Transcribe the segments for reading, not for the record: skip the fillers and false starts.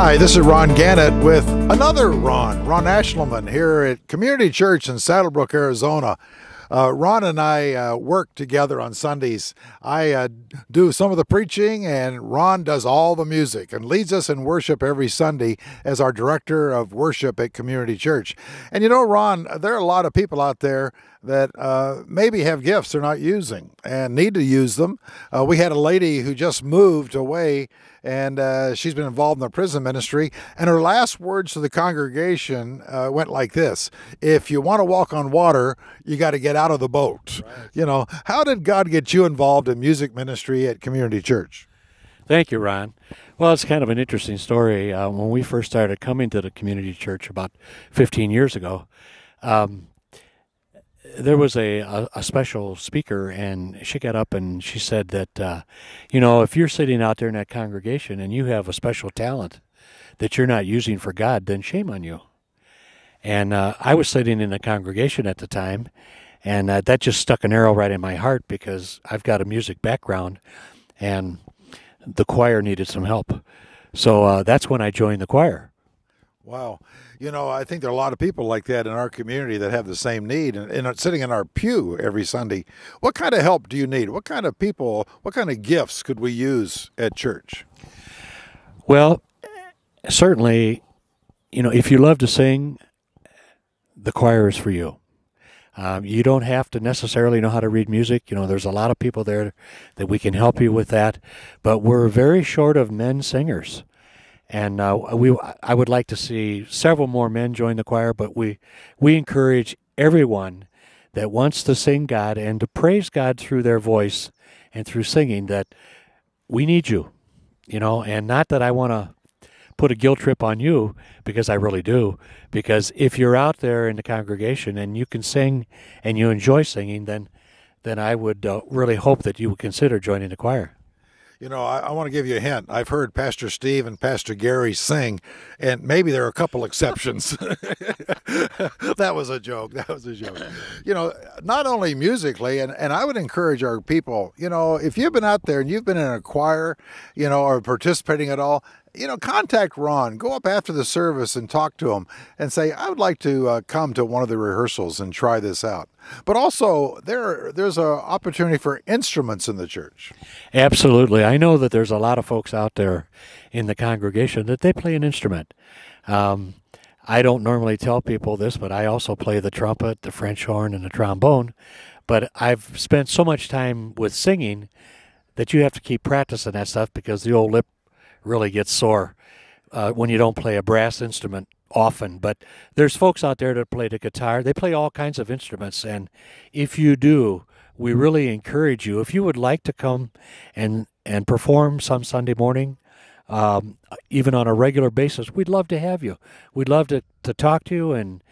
Hi, this is Ron Gannett with another Ron Ashelman here at Community Church in Saddlebrook, Arizona. Ron and I work together on Sundays. I do some of the preaching, and Ron does all the music and leads us in worship every Sunday as our director of worship at Community Church. And you know, Ron, there are a lot of people out there that maybe have gifts they're not using and need to use them. We had a lady who just moved away, and she's been involved in the prison ministry, and her last words to the congregation went like this: if you want to walk on water, you got to get out of the boat. Right. You know, how did God get you involved in music ministry at Community Church? Thank you, Ron. Well, it's kind of an interesting story. When we first started coming to the Community Church about 15 years ago, there was a special speaker, and she got up and she said that, if you're sitting out there in that congregation and you have a special talent that you're not using for God, then shame on you. And I was sitting in the congregation at the time, and that just stuck an arrow right in my heart because I've got a music background, and the choir needed some help. So that's when I joined the choir. Wow. You know, I think there are a lot of people like that in our community that have the same need, and sitting in our pew every Sunday. What kind of help do you need? What kind of people, what kind of gifts could we use at church? Well, certainly, if you love to sing, the choir is for you. You don't have to necessarily know how to read music. There's a lot of people there that we can help you with that, but we're very short of men singers. And I would like to see several more men join the choir, but we encourage everyone that wants to sing God and to praise God through their voice and through singing that we need you, and not that I want to put a guilt trip on you, because I really do, because if you're out there in the congregation and you can sing and you enjoy singing, then I would really hope that you would consider joining the choir. I want to give you a hint. I've heard Pastor Steve and Pastor Gary sing, and maybe there are a couple exceptions. That was a joke. Not only musically, and I would encourage our people, if you've been out there and you've been in a choir, or participating at all, contact Ron. Go up after the service and talk to him and say, I would like to come to one of the rehearsals and try this out. But also, there's an opportunity for instruments in the church. Absolutely. I know that there's a lot of folks out there in the congregation that they play an instrument. I don't normally tell people this, but I also play the trumpet, the French horn, and the trombone. But I've spent so much time with singing that you have to keep practicing that stuff, because the old lip really gets sore when you don't play a brass instrument often. But there's folks out there that play the guitar. They play all kinds of instruments, and if you do, we really encourage you, if you would like to come and perform some Sunday morning, even on a regular basis, we'd love to have you. We'd love to talk to you and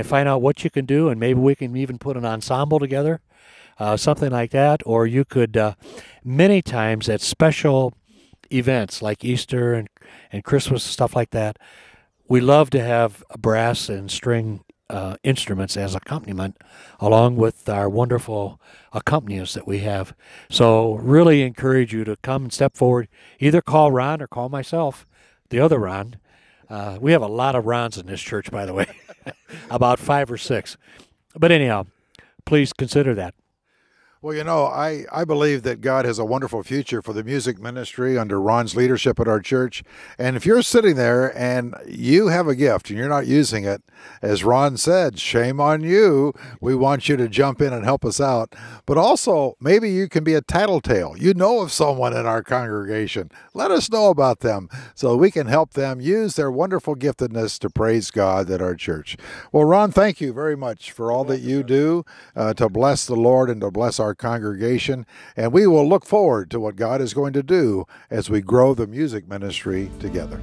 find out what you can do, and maybe we can even put an ensemble together, something like that. Or you could, many times at special events like Easter and Christmas, stuff like that, we love to have brass and string instruments as accompaniment, along with our wonderful accompanists that we have. So really encourage you to come and step forward. Either call Ron or call myself, the other Ron. We have a lot of Rons in this church, by the way, about 5 or 6. But anyhow, please consider that. Well, I believe that God has a wonderful future for the music ministry under Ron's leadership at our church. And if you're sitting there and you have a gift and you're not using it, as Ron said, shame on you. We want you to jump in and help us out. But also, maybe you can be a tattletale. You know of someone in our congregation. Let us know about them so we can help them use their wonderful giftedness to praise God at our church. Well, Ron, thank you very much for all that you do to bless the Lord and to bless our congregation, and we will look forward to what God is going to do as we grow the music ministry together.